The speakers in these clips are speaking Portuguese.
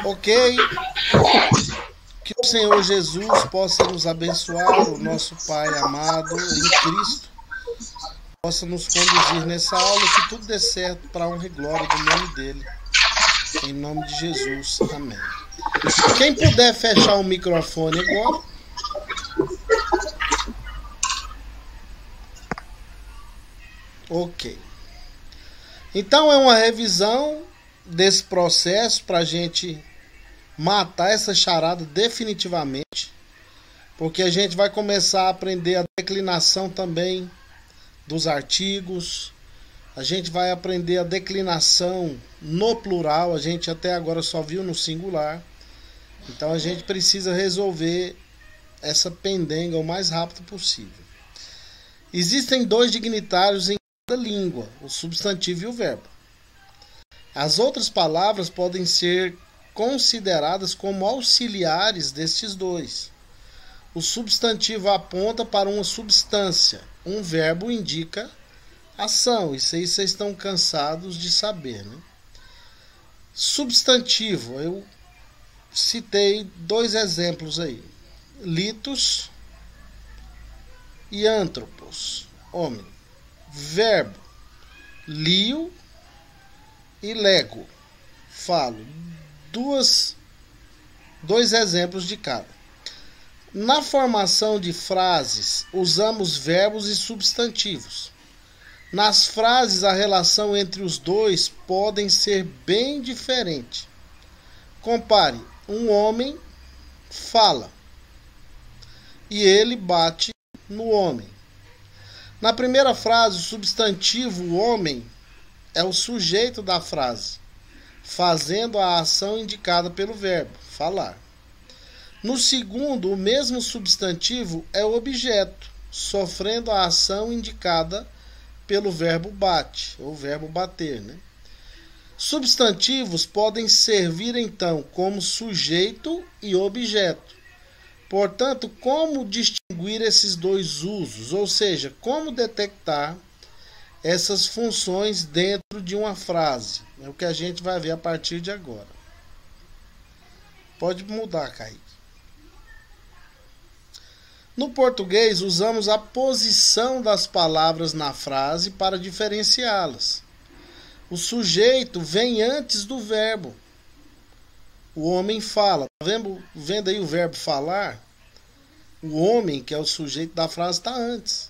Ok? Que o Senhor Jesus possa nos abençoar, o nosso Pai amado em Cristo, possa nos conduzir nessa aula, que tudo dê certo para a honra e glória do nome dele. Em nome de Jesus. Amém. Quem puder fechar o microfone agora. Ok. Então é uma revisão desse processo para a gente matar essa charada definitivamente, porque a gente vai começar a aprender a declinação também dos artigos, a gente vai aprender a declinação no plural, a gente até agora só viu no singular, então a gente precisa resolver essa pendenga o mais rápido possível. Existem dois dignitários em cada língua, o substantivo e o verbo. As outras palavras podem ser consideradas como auxiliares destes dois. O substantivo aponta para uma substância, um verbo indica ação. Isso aí vocês estão cansados de saber, né? Substantivo, eu citei dois exemplos aí: litos e antropos, homem. Verbo, lio e lego. Falo dois exemplos de cada. Na formação de frases, usamos verbos e substantivos. Nas frases, a relação entre os dois podem ser bem diferente. Compare: um homem fala e ele bate no homem. Na primeira frase, o substantivo homem é o sujeito da frase, fazendo a ação indicada pelo verbo, falar. No segundo, o mesmo substantivo é o objeto, sofrendo a ação indicada pelo verbo bate, ou verbo bater, né? Substantivos podem servir então como sujeito e objeto. Portanto, como distinguir esses dois usos? Ou seja, como detectar essas funções dentro de uma frase? É o que a gente vai ver a partir de agora. Pode mudar, Kaique. No português, usamos a posição das palavras na frase para diferenciá-las. O sujeito vem antes do verbo. O homem fala. Tá vendo aí o verbo falar? O homem, que é o sujeito da frase, está antes.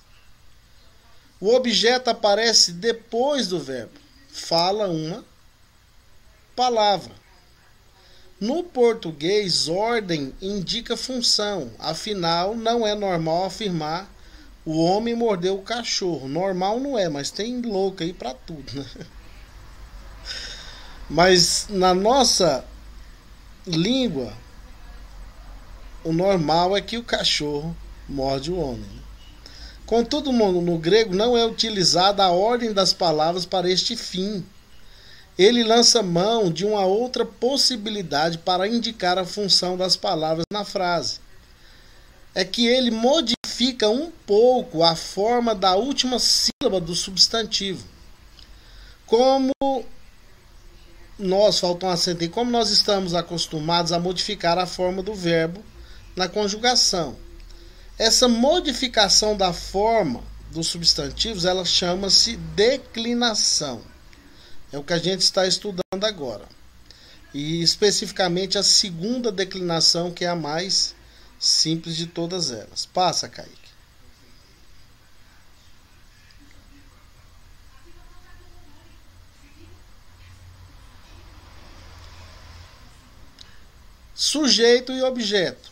O objeto aparece depois do verbo. Fala uma palavra. No português, ordem indica função. Afinal, não é normal afirmar o homem mordeu o cachorro. Normal não é, mas tem louco aí para tudo, né? Mas na nossa língua, o normal é que o cachorro morde o homem. Contudo, no grego não é utilizada a ordem das palavras para este fim. Ele lança mão de uma outra possibilidade para indicar a função das palavras na frase. É que ele modifica um pouco a forma da última sílaba do substantivo. Como nós, falta um acento aí, como nós estamos acostumados a modificar a forma do verbo na conjugação. Essa modificação da forma dos substantivos, ela chama-se declinação. É o que a gente está estudando agora. E especificamente a segunda declinação, que é a mais simples de todas elas. Passa, Kaique. Sujeito e objeto.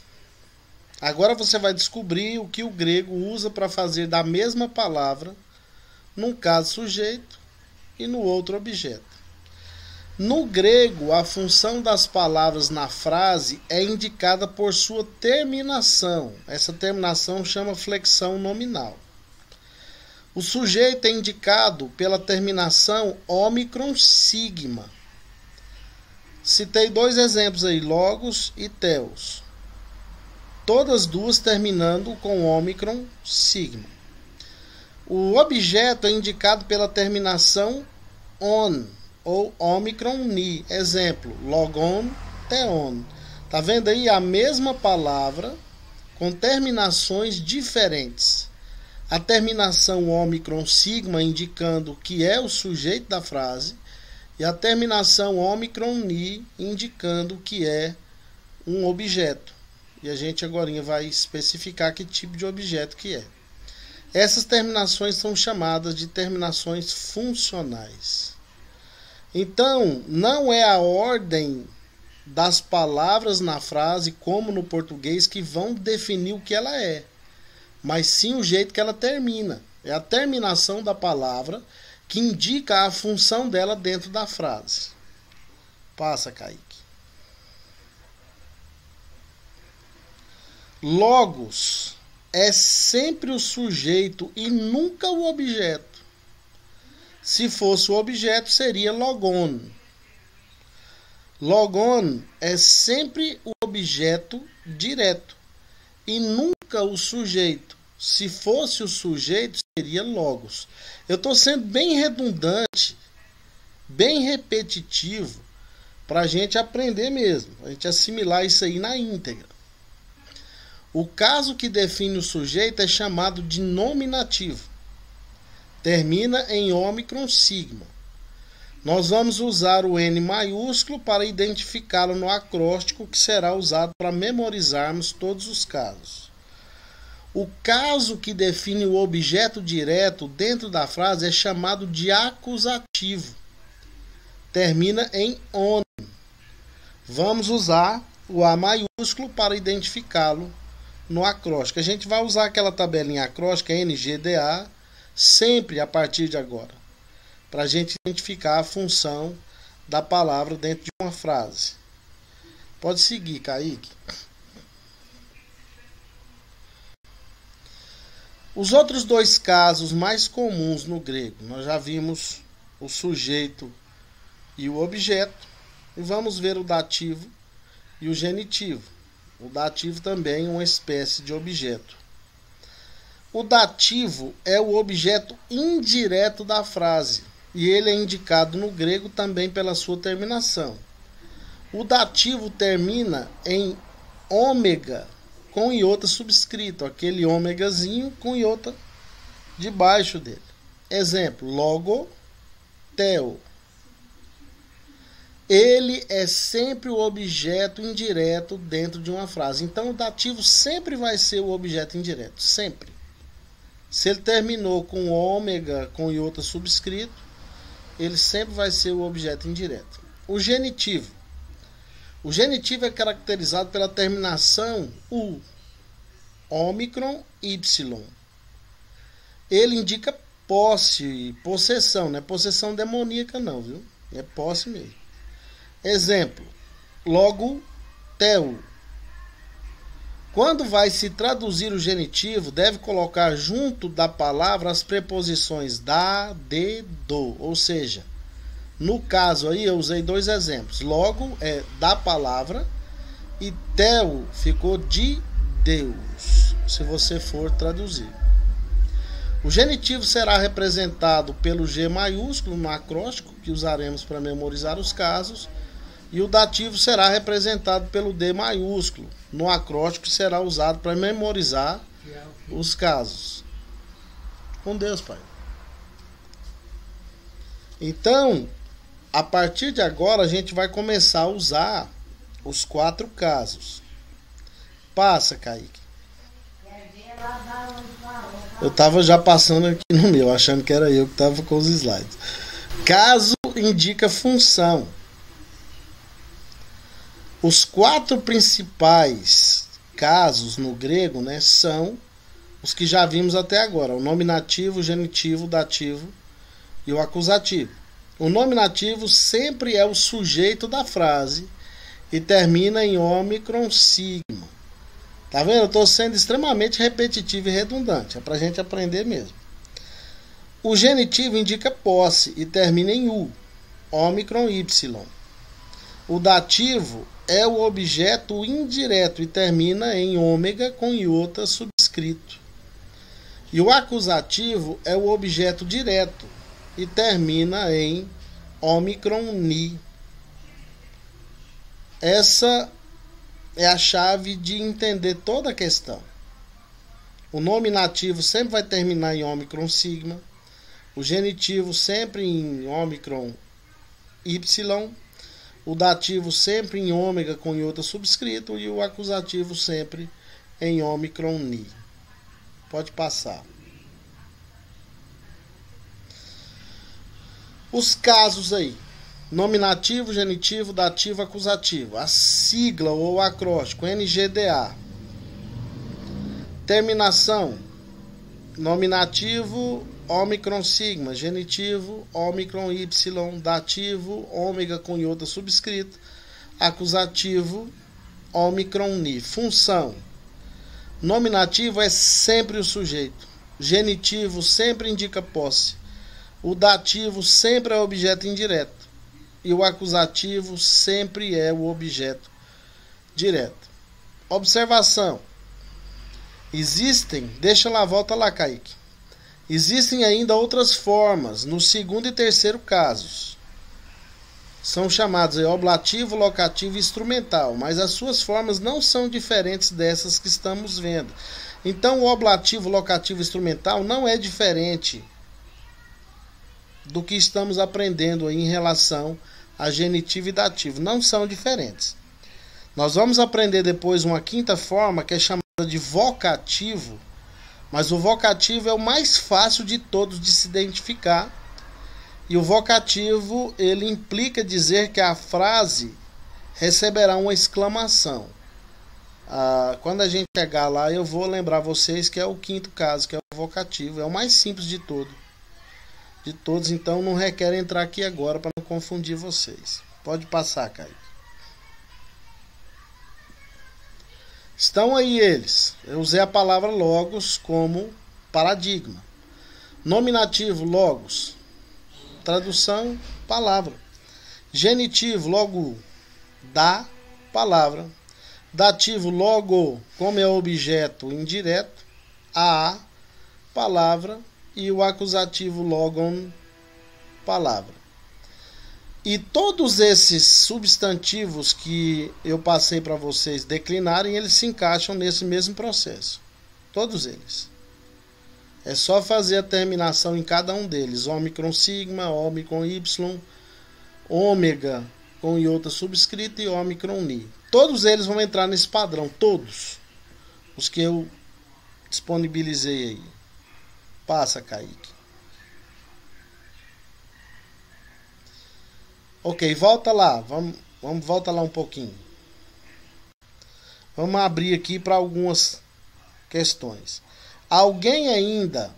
Agora você vai descobrir o que o grego usa para fazer da mesma palavra, num caso sujeito e no outro objeto. No grego, a função das palavras na frase é indicada por sua terminação. Essa terminação chama flexão nominal. O sujeito é indicado pela terminação ômicron sigma. Citei dois exemplos aí, logos e teos. Todas duas terminando com ômicron sigma. O objeto é indicado pela terminação on ou ômicron ni. Exemplo, logon teon. Tá vendo aí a mesma palavra com terminações diferentes. A terminação ômicron sigma indicando que é o sujeito da frase e a terminação ômicron ni indicando que é um objeto. E a gente agora vai especificar que tipo de objeto que é. Essas terminações são chamadas de terminações funcionais. Então, não é a ordem das palavras na frase, como no português, que vão definir o que ela é, mas sim o jeito que ela termina. É a terminação da palavra que indica a função dela dentro da frase. Passa, Kaique. Logos é sempre o sujeito e nunca o objeto. Se fosse o objeto, seria logon. Logon é sempre o objeto direto e nunca o sujeito. Se fosse o sujeito, seria logos. Eu estou sendo bem redundante, bem repetitivo, para a gente aprender mesmo, a gente assimilar isso aí na íntegra. O caso que define o sujeito é chamado de nominativo. Termina em ômicron sigma. Nós vamos usar o N maiúsculo para identificá-lo no acróstico, que será usado para memorizarmos todos os casos. O caso que define o objeto direto dentro da frase é chamado de acusativo. Termina em on. Vamos usar o A maiúsculo para identificá-lo no acróstico. A gente vai usar aquela tabelinha acróstica NGDA sempre a partir de agora, para a gente identificar a função da palavra dentro de uma frase. Pode seguir, Kaique. Os outros dois casos mais comuns no grego, nós já vimos o sujeito e o objeto, e vamos ver o dativo e o genitivo. O dativo também é uma espécie de objeto. O dativo é o objeto indireto da frase, e ele é indicado no grego também pela sua terminação. O dativo termina em ômega com iota subscrito, aquele ômegazinho com iota debaixo dele. Exemplo, logo, teo. Ele é sempre o objeto indireto dentro de uma frase. Então, o dativo sempre vai ser o objeto indireto, sempre. Se ele terminou com ômega, com iota subscrito, ele sempre vai ser o objeto indireto. O genitivo. O genitivo é caracterizado pela terminação U, ômicron, Y. Ele indica posse, possessão, não é possessão demoníaca não, viu? É posse mesmo. Exemplo, logo, teu. Quando vai se traduzir o genitivo, deve colocar junto da palavra as preposições da, de, do. Ou seja, no caso aí eu usei dois exemplos. Logo é da palavra e teu ficou de Deus, se você for traduzir. O genitivo será representado pelo G maiúsculo no acróstico, que usaremos para memorizar os casos. E o dativo será representado pelo D maiúsculo no acróstico, que será usado para memorizar os casos. Com Deus, Pai. Então, a partir de agora, a gente vai começar a usar os 4 casos. Passa, Kaique. Eu estava já passando aqui no meu, achando que era eu que estava com os slides. Caso indica função. Os 4 principais casos no grego, né, são os que já vimos até agora: o nominativo, o genitivo, o dativo e o acusativo. O nominativo sempre é o sujeito da frase e termina em ômicron sigma. Tá vendo? Eu estou sendo extremamente repetitivo e redundante. É para a gente aprender mesmo. O genitivo indica posse e termina em U, ômicron Y. O dativo é o objeto indireto e termina em ômega com iota subscrito. E o acusativo é o objeto direto e termina em ômicron ni. Essa é a chave de entender toda a questão. O nominativo sempre vai terminar em ômicron sigma, o genitivo sempre em ômicron y, o dativo sempre em ômega com iota subscrito e o acusativo sempre em ômicron ni. Pode passar. Os casos aí: nominativo, genitivo, dativo, acusativo. A sigla ou acróstico NGDA. Terminação: nominativo, ômicron sigma, genitivo, ômicron y, dativo, ômega com iota subscrito, acusativo, ômicron ni. Função: nominativo é sempre o sujeito, genitivo sempre indica posse, o dativo sempre é objeto indireto e o acusativo sempre é o objeto direto. Observação: volta lá, Kaique. Existem ainda outras formas no segundo e terceiro casos. São chamados de oblativo, locativo e instrumental, mas as suas formas não são diferentes dessas que estamos vendo. Então, o oblativo, locativo e instrumental não é diferente do que estamos aprendendo aí em relação a genitivo e dativo. Não são diferentes. Nós vamos aprender depois uma quinta forma que é chamada de vocativo, mas o vocativo é o mais fácil de todos de se identificar. E o vocativo, ele implica dizer que a frase receberá uma exclamação. Quando a gente chegar lá, eu vou lembrar vocês que é o quinto caso, que é o vocativo. É o mais simples de todos, então não requer entrar aqui agora para não confundir vocês. Pode passar, Kaique. Estão aí eles. Eu usei a palavra logos como paradigma. Nominativo, logos. Tradução, palavra. Genitivo, logo, da, palavra. Dativo, logo, como é objeto indireto, a, palavra. E o acusativo, logon, palavra. E todos esses substantivos que eu passei para vocês declinarem, eles se encaixam nesse mesmo processo. Todos eles. É só fazer a terminação em cada um deles. Ômicron sigma, ômicron y, ômega com iota subscrita e ômicron ni. Todos eles vão entrar nesse padrão. Todos. Os que eu disponibilizei aí. Passa, Kaique. Ok, volta lá. Vamos volta lá um pouquinho. Vamos abrir aqui para algumas questões. Alguém ainda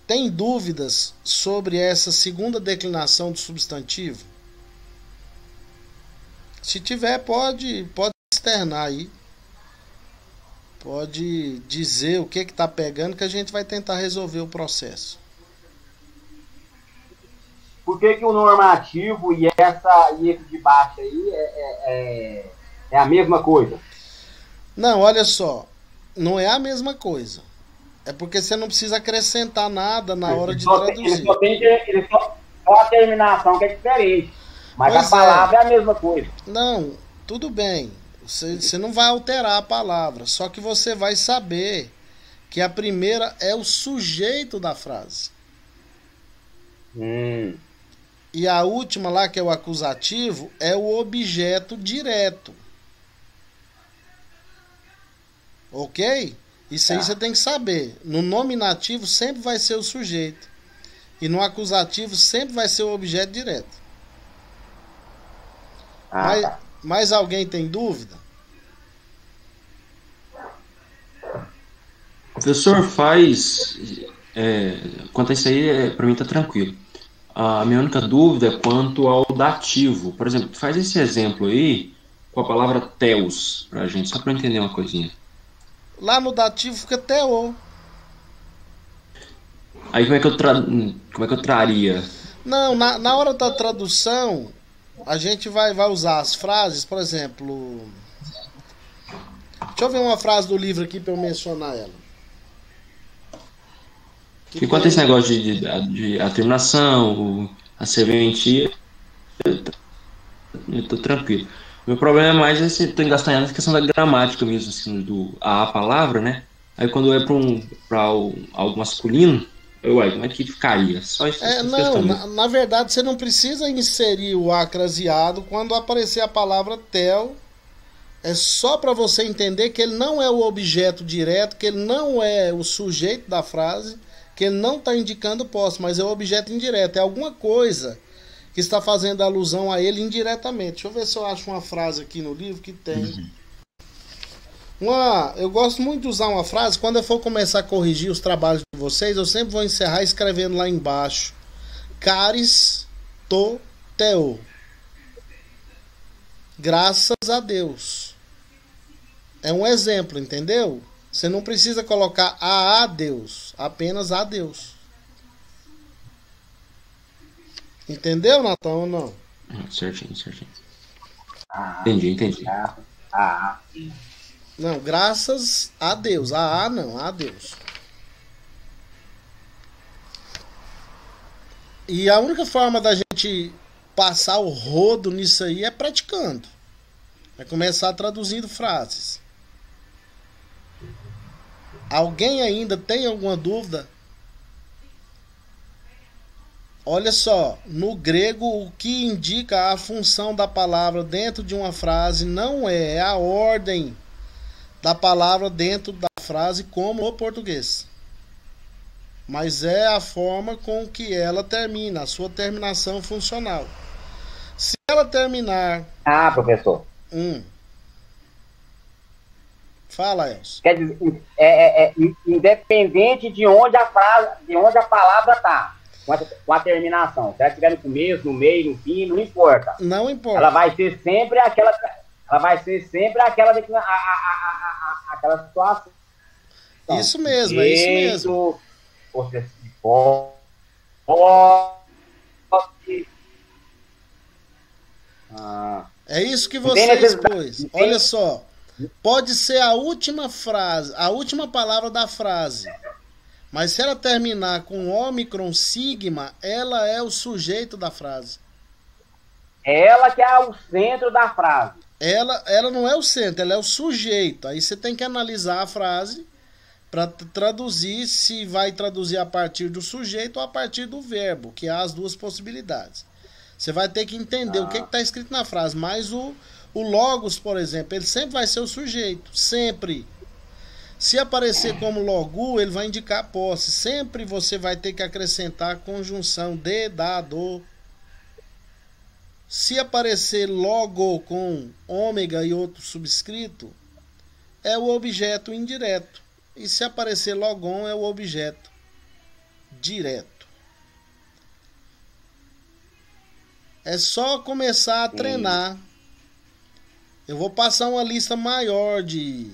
tem dúvidas sobre essa segunda declinação do substantivo? Se tiver, pode externar aí. Pode dizer o que está pegando, que a gente vai tentar resolver o processo. Por que o normativo e esse de baixo aí é a mesma coisa? Não, olha só. Não é a mesma coisa. É porque você não precisa acrescentar nada na hora de traduzir. Ele só a terminação que é diferente. Mas a palavra é a mesma coisa. Não, tudo bem. Você não vai alterar a palavra. Só que você vai saber que a primeira é o sujeito da frase. E a última lá, que é o acusativo, é o objeto direto. Ok? Isso aí você tem que saber. No nominativo sempre vai ser o sujeito. E no acusativo sempre vai ser o objeto direto. Mais alguém tem dúvida? Professor, quanto a isso aí, para mim tá tranquilo. A minha única dúvida é quanto ao dativo. Por exemplo, faz esse exemplo aí com a palavra teos pra gente, só para entender uma coisinha. Lá no dativo fica teo. Aí como é que eu traria? Não, na hora da tradução, a gente vai usar as frases, por exemplo... Deixa eu ver uma frase do livro aqui para eu mencionar ela. Enquanto esse negócio de a terminação, a serventia, eu tô tranquilo. Meu problema é mais esse, tô engastanhado na questão da gramática mesmo, assim, do a palavra, né? Aí quando é para algo masculino, como é que ficaria? Só essa Não, questão mesmo. na verdade você não precisa inserir o acraseado quando aparecer a palavra tel. É só para você entender que ele não é o objeto direto, que ele não é o sujeito da frase, que ele não está indicando posse, mas é o objeto indireto. É alguma coisa que está fazendo alusão a ele indiretamente. Deixa eu ver se eu acho uma frase aqui no livro que tem. Eu gosto muito de usar uma frase. Quando eu for começar a corrigir os trabalhos de vocês, eu sempre vou encerrar escrevendo lá embaixo: Caris to teo. Graças a Deus. É um exemplo, entendeu? Você não precisa colocar a Deus, apenas a Deus. Entendeu, Natão, ou não? Certinho. Entendi. Sim. Não, graças a Deus. Não, a Deus. E a única forma da gente passar o rodo nisso aí é praticando. É começar traduzindo frases. Alguém ainda tem alguma dúvida? Olha só, no grego o que indica a função da palavra dentro de uma frase não é a ordem da palavra dentro da frase como no português, mas é a forma com que ela termina, a sua terminação funcional. Se ela terminar... Professor. Fala, Elcio. Quer dizer, independente de onde a palavra está, com a terminação. Se ela estiver no começo, no meio, no fim, não importa. Não importa. Ela vai ser sempre aquela situação. Isso mesmo, é isso mesmo. É isso que você expôs. Olha só. Pode ser a última frase, a última palavra da frase. Mas se ela terminar com ômicron, sigma, ela é o sujeito da frase. Ela que é o centro da frase. Ela não é o centro, ela é o sujeito. Aí você tem que analisar a frase para traduzir, se vai traduzir a partir do sujeito ou a partir do verbo, que há as duas possibilidades. Você vai ter que entender o que está escrito na frase, mas o logos, por exemplo, ele sempre vai ser o sujeito, sempre. Se aparecer como logu, ele vai indicar a posse. Sempre você vai ter que acrescentar a conjunção de, da, do. Se aparecer logo com ômega e outro subscrito, é o objeto indireto. E se aparecer logon, é o objeto direto. É só começar a treinar. Eu vou passar uma lista maior de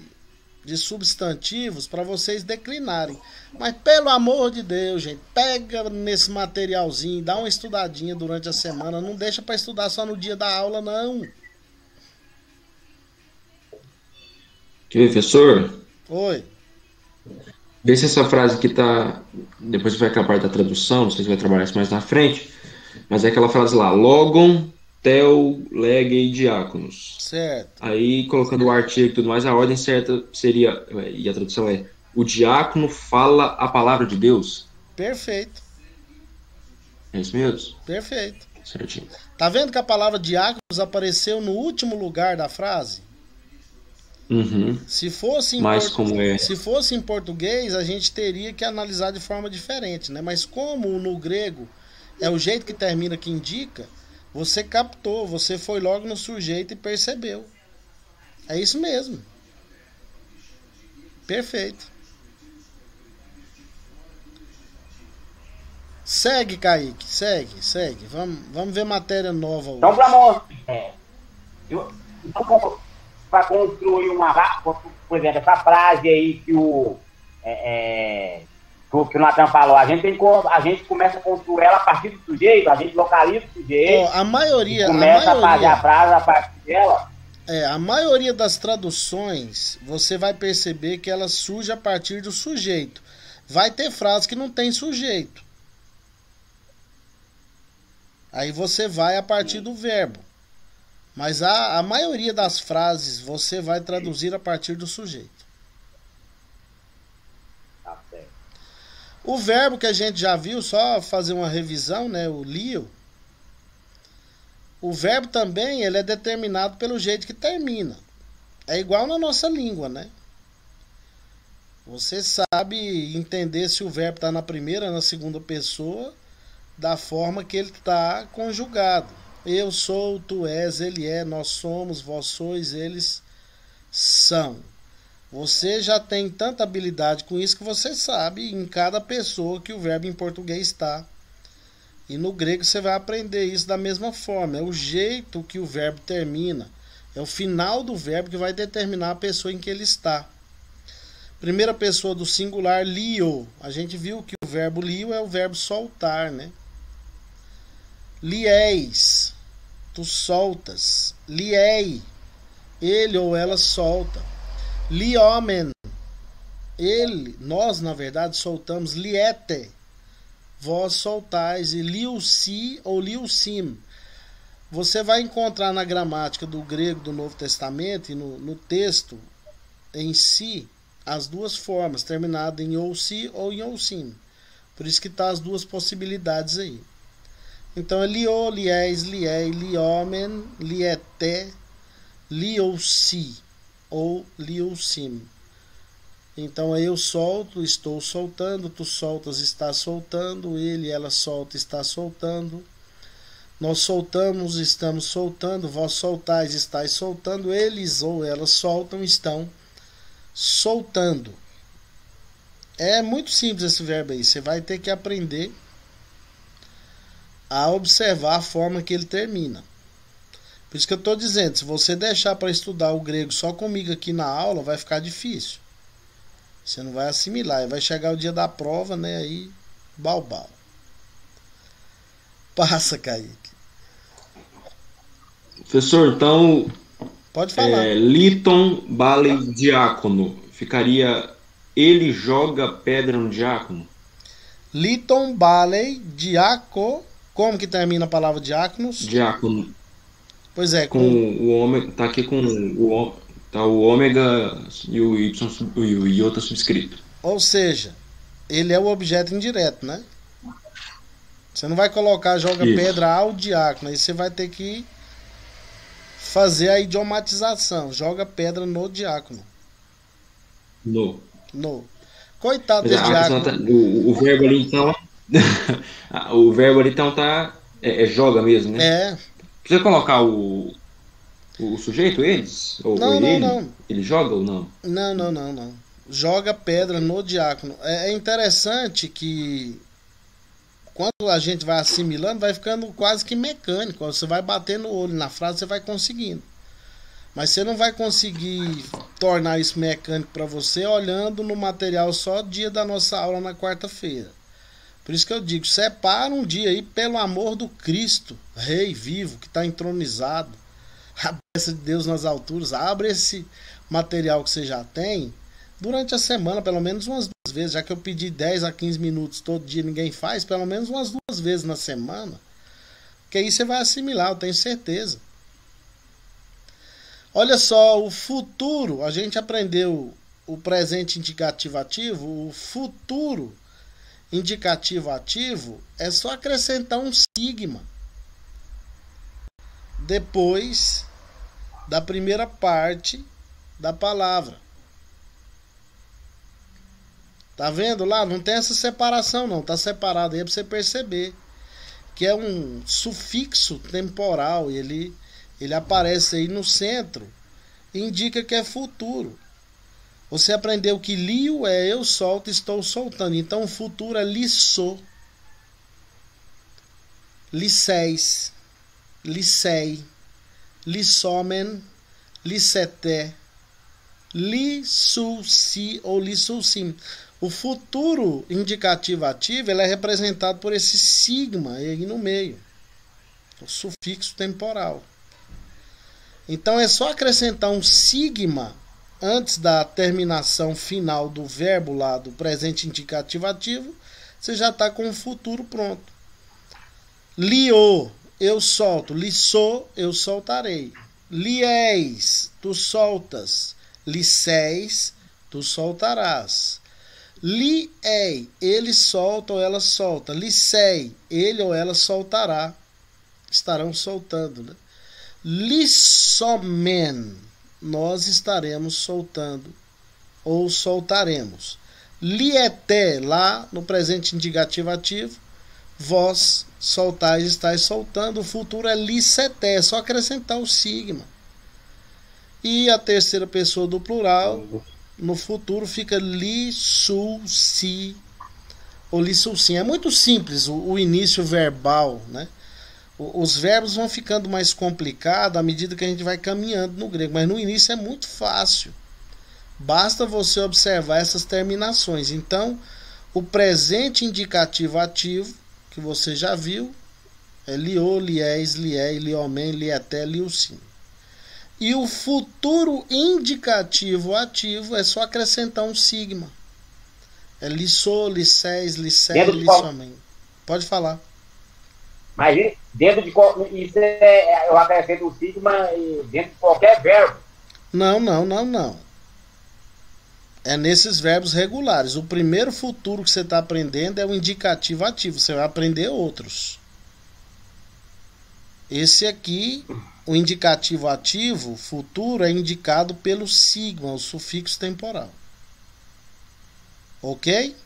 substantivos para vocês declinarem. Mas pelo amor de Deus, gente, pega nesse materialzinho, dá uma estudadinha durante a semana. Não deixa para estudar só no dia da aula, não. Professor? Oi. Vê se essa frase aqui tá... Depois vai aquela parte da tradução, não sei se vai trabalhar isso mais na frente. Mas é aquela frase lá, logon, tel, lege, diáconos. Certo. Aí, colocando o artigo e tudo mais, a ordem certa seria, e a tradução é, o diácono fala a palavra de Deus. Perfeito. É isso mesmo? Perfeito. Certinho. Tá vendo que a palavra diáconos apareceu no último lugar da frase? Uhum. Se fosse em português, a gente teria que analisar de forma diferente, né? Mas como no grego é o jeito que termina que indica, você captou, você foi logo no sujeito e percebeu. É isso mesmo. Perfeito. Segue, Kaique, segue. Vamos ver matéria nova hoje. Então, para construir por exemplo, essa frase aí que o Natan falou, a gente começa a construir ela a partir do sujeito, a gente localiza o sujeito, a maioria a fazer a frase a partir dela. A maioria das traduções, você vai perceber que ela surge a partir do sujeito. Vai ter frases que não tem sujeito. Aí você vai a partir do verbo. Mas a maioria das frases você vai traduzir a partir do sujeito. Tá certo. O verbo que a gente já viu, só fazer uma revisão, né? O lio. O verbo também ele é determinado pelo jeito que termina. É igual na nossa língua, né? Você sabe entender se o verbo está na primeira ou na segunda pessoa da forma que ele está conjugado. Eu sou, tu és, ele é, nós somos, vós sois, eles são. Você já tem tanta habilidade com isso que você sabe em cada pessoa que o verbo em português está. E no grego você vai aprender isso da mesma forma. É o jeito que o verbo termina. É o final do verbo que vai determinar a pessoa em que ele está. Primeira pessoa do singular, lio. A gente viu que o verbo lio é o verbo soltar, né? Lies, tu soltas. Liei, ele ou ela solta. Liomen, ele, nós na verdade soltamos. Liete, vós soltais. E liusi ou liusim. Você vai encontrar na gramática do grego do Novo Testamento e no texto em si as duas formas, terminado em ou-si ou em ou-sim. Por isso que tá as duas possibilidades aí. Então é lio, lies, liei, liomen, liete, liou-si ou liou-sim. Então eu solto, estou soltando, tu soltas, está soltando, ele, ela solta, está soltando. Nós soltamos, estamos soltando, vós soltais, estáis soltando, eles ou elas soltam, estão soltando. É muito simples esse verbo aí. Você vai ter que aprender a observar a forma que ele termina. Por isso que eu estou dizendo, se você deixar para estudar o grego só comigo aqui na aula, vai ficar difícil. Você não vai assimilar. E vai chegar o dia da prova, né? Aí, balbal. Passa, Kaique. Professor, então, Pode falar. Liton Bale diácono, ficaria ele joga pedra no diácono? Liton Balei, diaco. Como que termina a palavra diáconos? Diácono. Pois é, Com o ômega, tá aqui com o ômega e o y e o iota subscrito. Ou seja, ele é o objeto indireto, né? Você não vai colocar joga Isso. pedra ao diácono, aí você vai ter que fazer a idiomatização, joga pedra no diácono. No. Coitado desse diácono. Tá, o verbo ali então. O verbo ali então tá. Joga mesmo, né? É. Precisa colocar o sujeito, eles? Ou ele? Não. Ele joga ou não? Não. Joga pedra no diácono. É interessante que quando a gente vai assimilando, vai ficando quase que mecânico. Você vai batendo o olho na frase, você vai conseguindo. Mas você não vai conseguir tornar isso mecânico para você olhando no material só dia da nossa aula na quarta-feira. Por isso que eu digo, separa um dia aí, pelo amor do Cristo, Rei vivo, que está entronizado, a bênção de Deus nas alturas. Abre esse material que você já tem durante a semana, pelo menos umas 2 vezes. Já que eu pedi 10 a 15 minutos todo dia, ninguém faz, pelo menos umas 2 vezes na semana. Que aí você vai assimilar, eu tenho certeza. Olha só, o futuro, a gente aprendeu o presente indicativo ativo, o futuro indicativo ativo é só acrescentar um sigma depois da primeira parte da palavra. Tá vendo lá? Não tem essa separação não, tá separado aí para você perceber que é um sufixo temporal e ele aparece aí no centro, indica que é futuro. Você aprendeu que lio é eu solto, estou soltando. Então o futuro é lissou, lisseis, lissei, lissomen, lisseté, lissulci ou lissulcim. O futuro indicativo ativo ele é representado por esse sigma aí no meio, o sufixo temporal. Então é só acrescentar um sigma antes da terminação final do verbo lá do presente indicativo ativo, você já está com o futuro pronto. Liou, eu solto. Lissou, eu soltarei. Liés, tu soltas. Lisséis, tu soltarás. Liei, ele solta ou ela solta. Lissei, ele ou ela soltará. Estarão soltando, né? Lissomen, nós estaremos soltando ou soltaremos. Lieté, lá no presente indicativo ativo, vós soltais, estáis soltando. O futuro é lisseté, é só acrescentar o sigma. E a terceira pessoa do plural, no futuro, fica lissulci ou lissulcim. É muito simples o início verbal, né? Os verbos vão ficando mais complicados à medida que a gente vai caminhando no grego, mas no início é muito fácil. Basta você observar essas terminações. Então, o presente indicativo ativo, que você já viu, é liô, liés, lié, liomen, lieté, liusim. E o futuro indicativo ativo é só acrescentar um sigma. É lissô, lissés, lissé, lissomen. Pode falar. Mas dentro de isso eu acrescento o sigma dentro de qualquer verbo. Não. É nesses verbos regulares. O primeiro futuro que você está aprendendo é o indicativo ativo. Você vai aprender outros. Esse aqui, o indicativo ativo, futuro, é indicado pelo sigma, o sufixo temporal. Ok?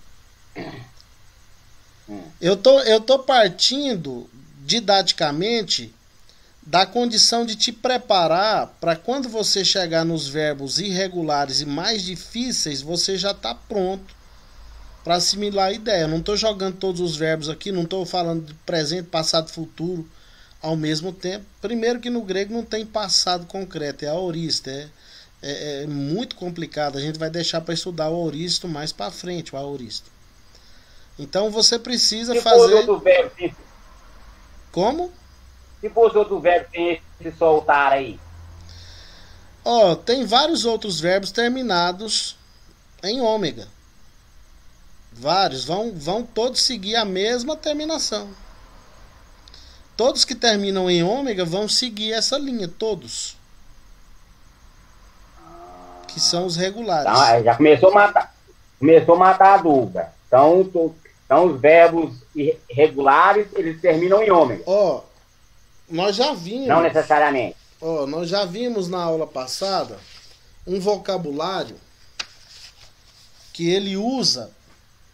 Eu tô partindo didaticamente da condição de te preparar para quando você chegar nos verbos irregulares e mais difíceis, você já está pronto para assimilar a ideia. Eu não estou jogando todos os verbos aqui, não estou falando de presente, passado, futuro ao mesmo tempo. Primeiro que no grego não tem passado concreto, é aorista, é muito complicado. A gente vai deixar para estudar o aoristo mais para frente, o aoristo. Então você precisa fazer... outro verbo, Como? Se fosse outro verbo sem esse soltar aí. Tem vários outros verbos terminados em ômega. Vários. Vão todos seguir a mesma terminação. Todos que terminam em ômega vão seguir essa linha. Todos. Que são os regulares. Então, já começou a matar a dúvida. Então, os verbos irregulares, eles terminam em ômega. Nós já vimos. Não necessariamente. Nós já vimos na aula passada um vocabulário que ele usa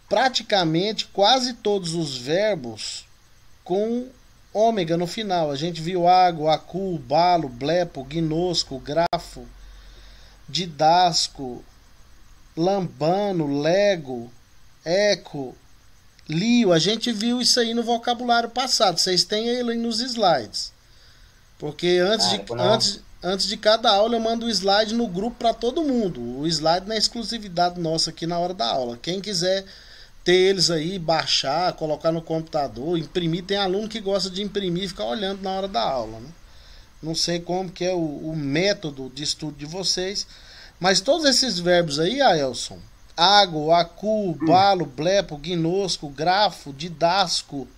praticamente quase todos os verbos com ômega no final. A gente viu água, acu, balo, blepo, gnosco, grafo, didasco, lambano, lego, eco, lio. A gente viu isso aí no vocabulário passado. Vocês têm ele nos slides. Porque antes de cada aula eu mando o slide no grupo para todo mundo. O slide não é exclusividade nossa aqui na hora da aula. Quem quiser ter eles aí, baixar, colocar no computador, imprimir. Tem aluno que gosta de imprimir e ficar olhando na hora da aula, né? Não sei como que é o método de estudo de vocês. Mas todos esses verbos aí, Aelson, água, acu, balo, blepo, gnosco, grafo, didasco,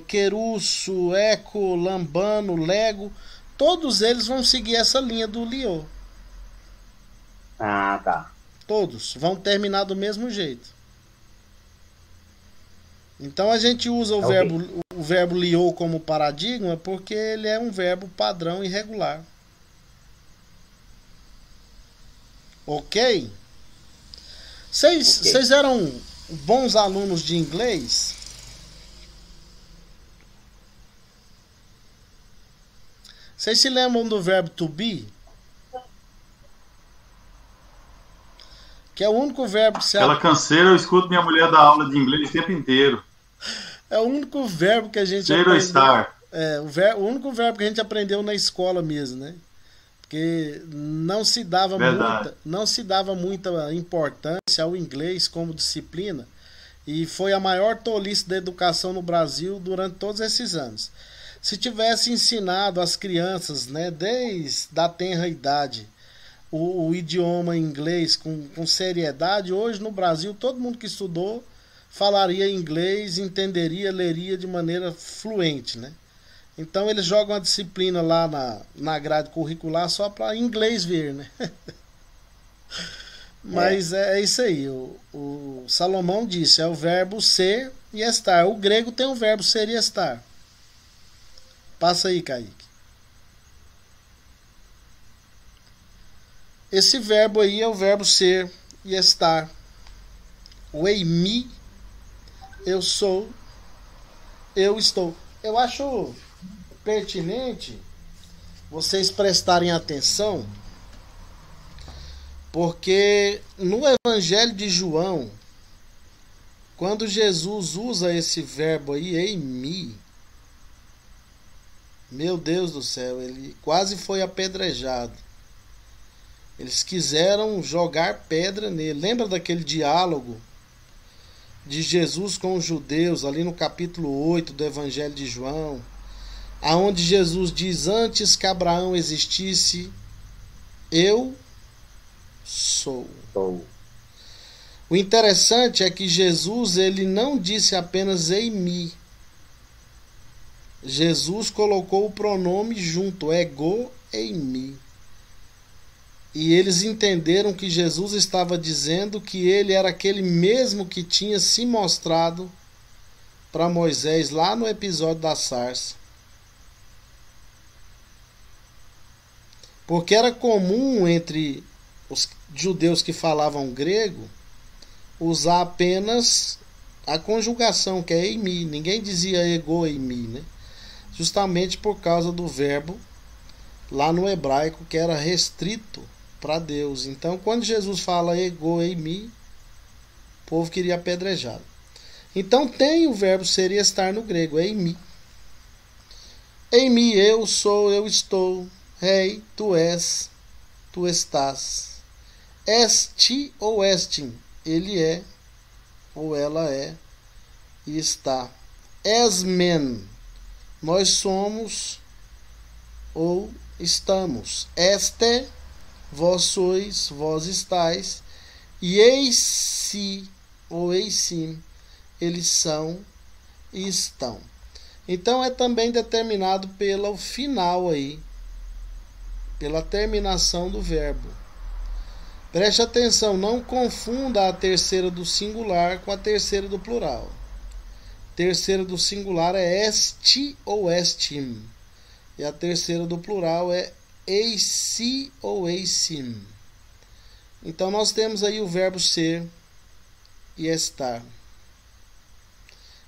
querusso, eco, lambano, lego, todos eles vão seguir essa linha do liô. Tá. Todos vão terminar do mesmo jeito. Então a gente usa o verbo liô como paradigma porque ele é um verbo padrão irregular. Ok? Vocês eram bons alunos de inglês? Vocês se lembram do verbo to be? Que é o único verbo que Aquela canseira eu escuto minha mulher dar aula de inglês o tempo inteiro. É o único verbo que a gente Ser ou estar. O único verbo que a gente aprendeu na escola mesmo, né? Porque não se dava muita importância ao inglês como disciplina. E foi a maior tolice da educação no Brasil durante todos esses anos. Se tivesse ensinado as crianças, né, desde a tenra idade, o idioma inglês com seriedade, hoje no Brasil todo mundo que estudou falaria inglês, entenderia, leria de maneira fluente, né? Então eles jogam a disciplina lá na grade curricular só para inglês ver, né? Mas é isso aí. O Salomão disse, é o verbo ser e estar. O grego tem o verbo ser e estar. Passa aí, Kaique. Esse verbo aí é o verbo ser e estar. O eimi, eu sou, eu estou. Eu acho pertinente vocês prestarem atenção, porque no Evangelho de João, quando Jesus usa esse verbo aí, eimi, meu Deus do céu, ele quase foi apedrejado. Eles quiseram jogar pedra nele. Lembra daquele diálogo de Jesus com os judeus, ali no capítulo 8 do Evangelho de João, aonde Jesus diz, antes que Abraão existisse, eu sou. O interessante é que Jesus, ele não disse apenas eimi. Jesus colocou o pronome junto, ego eimi. E eles entenderam que Jesus estava dizendo que ele era aquele mesmo que tinha se mostrado para Moisés lá no episódio da sarça. Porque era comum entre os judeus que falavam grego usar apenas a conjugação, que é eimi. Ninguém dizia ego eimi, né? Justamente por causa do verbo lá no hebraico que era restrito para Deus. Então, quando Jesus fala ego eimi, o povo queria apedrejá-lo. Então, tem o verbo ser e estar no grego, eimi. Eimi, eu sou, eu estou. Rei, tu és, tu estás. Esti ou estim, ele é, ou ela é, e está. Esmen, nós somos, ou estamos. Este, vós sois, vós estáis. E eisi, ou eisim, eles são e estão. Então é também determinado pelo final aí, pela terminação do verbo. Preste atenção, não confunda a terceira do singular com a terceira do plural. Terceira do singular é esti ou estim. E a terceira do plural é eisi ou eisim. Então nós temos aí o verbo ser e estar.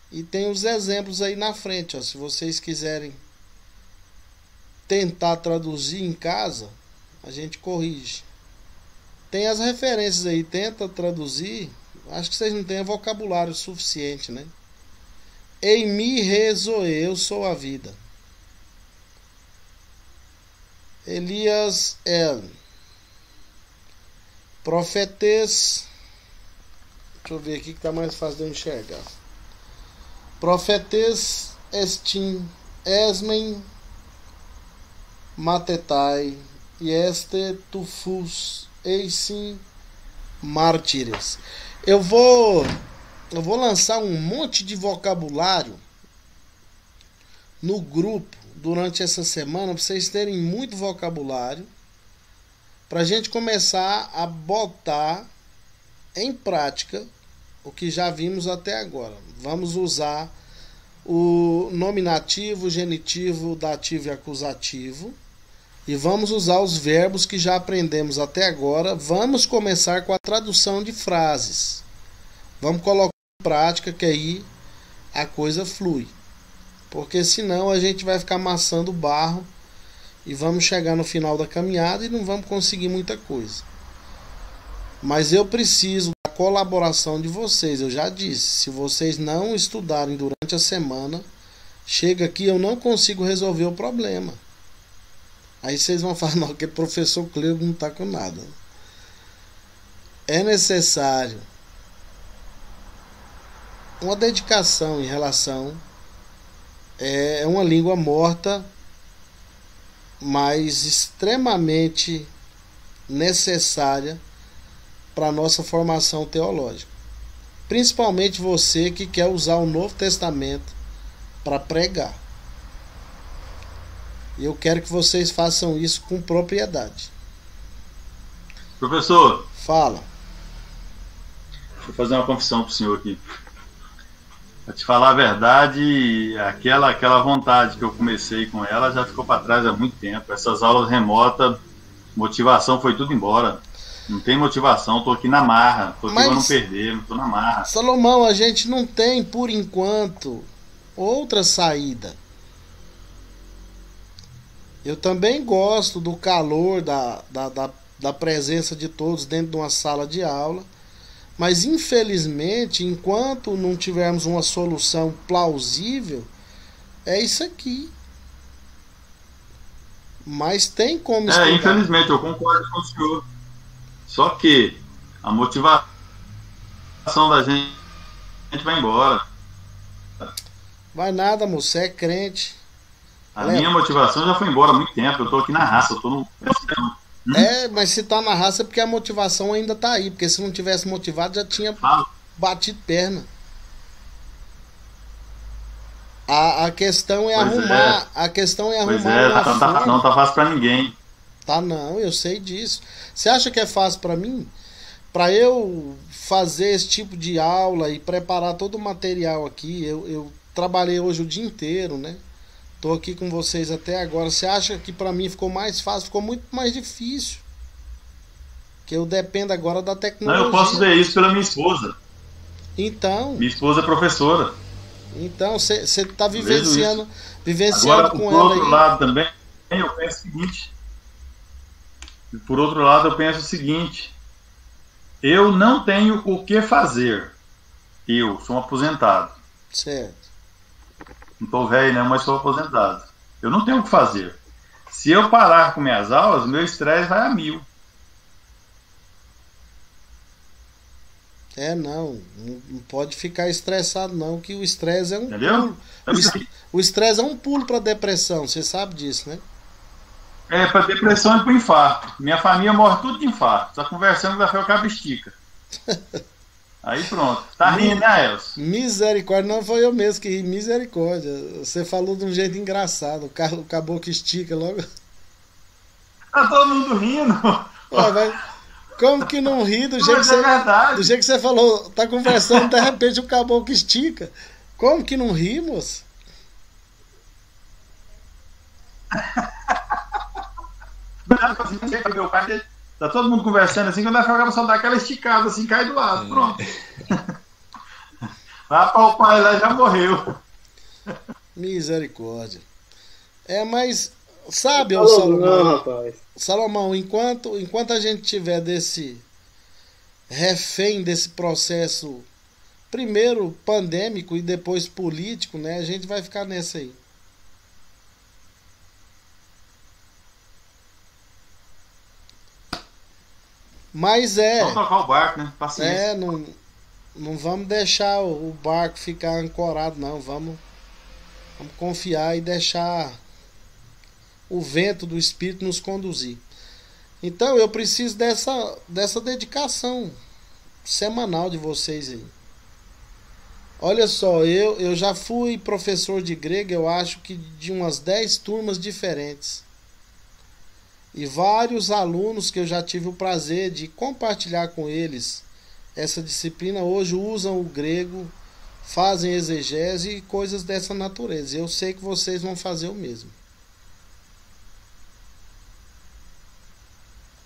E tem os exemplos aí na frente, ó, se vocês quiserem tentar traduzir em casa, a gente corrige. Tem as referências aí, tenta traduzir. Acho que vocês não têm vocabulário suficiente, né? Eimi rezoe, eu sou a vida. Elias el. Profetes. Deixa eu ver aqui que tá mais fácil de eu enxergar. Profetes estim esmen matetai e este tufus eisim mártires. Eu vou lançar um monte de vocabulário no grupo durante essa semana para vocês terem muito vocabulário, para a gente começar a botar em prática o que já vimos até agora. Vamos usar o nominativo, genitivo, dativo e acusativo. E vamos usar os verbos que já aprendemos até agora. Vamos começar com a tradução de frases. Vamos colocar em prática, que aí a coisa flui. Porque senão a gente vai ficar amassando barro e vamos chegar no final da caminhada e não vamos conseguir muita coisa. Mas eu preciso da colaboração de vocês. Eu já disse, se vocês não estudarem durante a semana, chega aqui eu não consigo resolver o problema. Aí vocês vão falar, não, que professor Cleugo não está com nada. É necessário uma dedicação em relação. É uma língua morta, mas extremamente necessária para a nossa formação teológica. Principalmente você que quer usar o Novo Testamento para pregar. E eu quero que vocês façam isso com propriedade. Professor, Fala. deixa eu fazer uma confissão pro senhor aqui. Pra te falar a verdade, aquela vontade que eu comecei com ela já ficou para trás há muito tempo. Essas aulas remotas, motivação foi tudo embora. Não tem motivação, tô aqui na marra. Tô aqui pra não perder, não tô na marra. Salomão, a gente não tem, por enquanto, outra saída. Eu também gosto do calor da presença de todos dentro de uma sala de aula, mas infelizmente, enquanto não tivermos uma solução plausível, é isso aqui. Mas tem como estudar. Infelizmente, eu concordo com o senhor. Só que a motivação da gente vai embora. Vai nada, moço, você é crente. A minha motivação já foi embora há muito tempo. Eu tô aqui na raça, eu tô no. Mas se tá na raça é porque a motivação ainda tá aí. Porque se não tivesse motivado, já tinha batido perna. A questão é arrumar. A questão é arrumar. Não tá fácil pra ninguém. Tá não, eu sei disso. Você acha que é fácil pra mim? Pra eu fazer esse tipo de aula e preparar todo o material aqui, eu trabalhei hoje o dia inteiro, né? Tô aqui com vocês até agora. Você acha que pra mim ficou mais fácil? Ficou muito mais difícil. Que eu dependo agora da tecnologia. Não, eu posso ver isso pela minha esposa. Então. Minha esposa é professora. Então, você tá vivenciando agora, com por ela outro aí. lado também, eu penso o seguinte. Por outro lado, eu penso o seguinte. Eu não tenho o que fazer. Eu sou um aposentado. Certo. Não estou velho, não, mas sou aposentado. Eu não tenho o que fazer. Se eu parar com minhas aulas, meu estresse vai a 1000. Não pode ficar estressado não, que o estresse é um Entendeu? pulo. O estresse é um pulo para depressão, você sabe disso, né? Para depressão e para infarto. Minha família morre tudo de infarto. Tá conversando da o cabo estica. Aí pronto. Tá rindo, né, Elcio? Misericórdia, não foi eu mesmo que ri, misericórdia. Você falou de um jeito engraçado, o caboclo estica logo. Tá todo mundo rindo. Como que não ri do jeito do jeito que você falou? Tá conversando, de repente o caboclo estica. Como que não ri, moço? Tá todo mundo conversando assim, quando a Felga só dá aquela esticada assim, cai do lado, pronto. Lá para o pai lá já morreu. Misericórdia. Mas sabe, ô Salomão, rapaz. Salomão, enquanto a gente tiver refém desse processo, primeiro pandêmico e depois político, né, a gente vai ficar nessa aí. Mas vamos tocar o barco, né? Paciência. Não vamos deixar o barco ficar ancorado, não. Vamos confiar e deixar o vento do Espírito nos conduzir. Então eu preciso dessa dedicação semanal de vocês aí. Olha só, eu já fui professor de grego, eu acho que de umas 10 turmas diferentes. E vários alunos que eu já tive o prazer de compartilhar com eles essa disciplina hoje usam o grego, fazem exegese e coisas dessa natureza. Eu sei que vocês vão fazer o mesmo.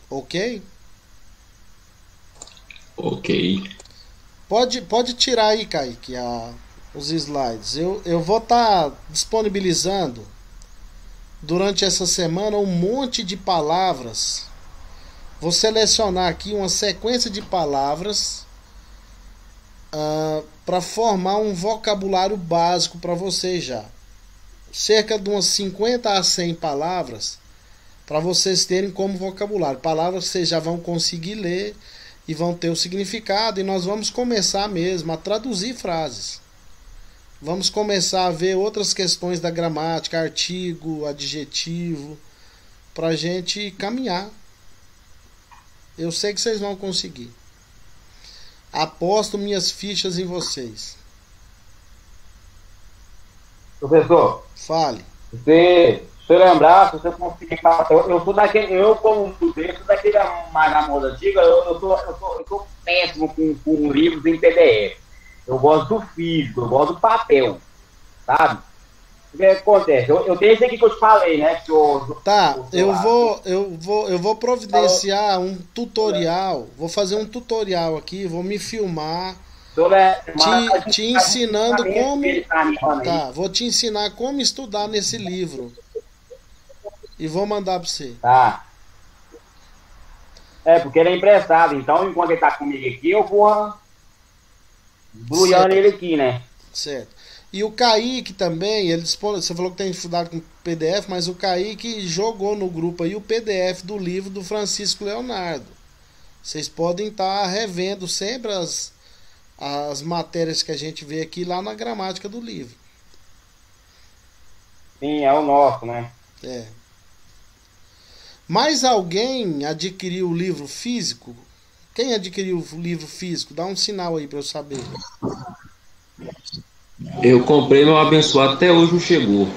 Ok? Ok. Pode tirar aí, Kaique, os slides. Eu vou estar disponibilizando durante essa semana um monte de palavras. Vou selecionar aqui uma sequência de palavras para formar um vocabulário básico para vocês já. Cerca de umas 50 a 100 palavras para vocês terem como vocabulário. Palavras que vocês já vão conseguir ler e vão ter o significado, e nós vamos começar mesmo a traduzir frases. Vamos começar a ver outras questões da gramática, artigo, adjetivo, para a gente caminhar. Eu sei que vocês vão conseguir. Aposto minhas fichas em vocês. Professor, Fale. você Se eu lembrar, se você conseguir falar, eu sou daquele, eu como estudei, sou daquele mais na moda antiga, eu sou péssimo com livros em PDF. Eu gosto do físico, eu gosto do papel, sabe? O que acontece? Eu tenho esse aqui que eu te falei, né? Eu vou providenciar um tutorial, vou fazer um tutorial aqui, vou me filmar, te ensinando como. Tá, vou te ensinar como estudar nesse livro. E vou mandar para você. Tá. Porque ele é emprestado, então enquanto ele tá comigo aqui, eu vou buiando ele aqui, né? Certo. E o Kaique também, ele dispõe, você falou que tem dificuldade com PDF, mas o Kaique jogou no grupo aí o PDF do livro do Francisco Leonardo. Vocês podem estar revendo sempre as matérias que a gente vê aqui lá na gramática do livro. Sim, é o nosso, né? É. Mais alguém adquiriu o livro físico? Quem adquiriu o livro físico? Dá um sinal aí para eu saber. Eu comprei, meu abençoado até hoje não chegou.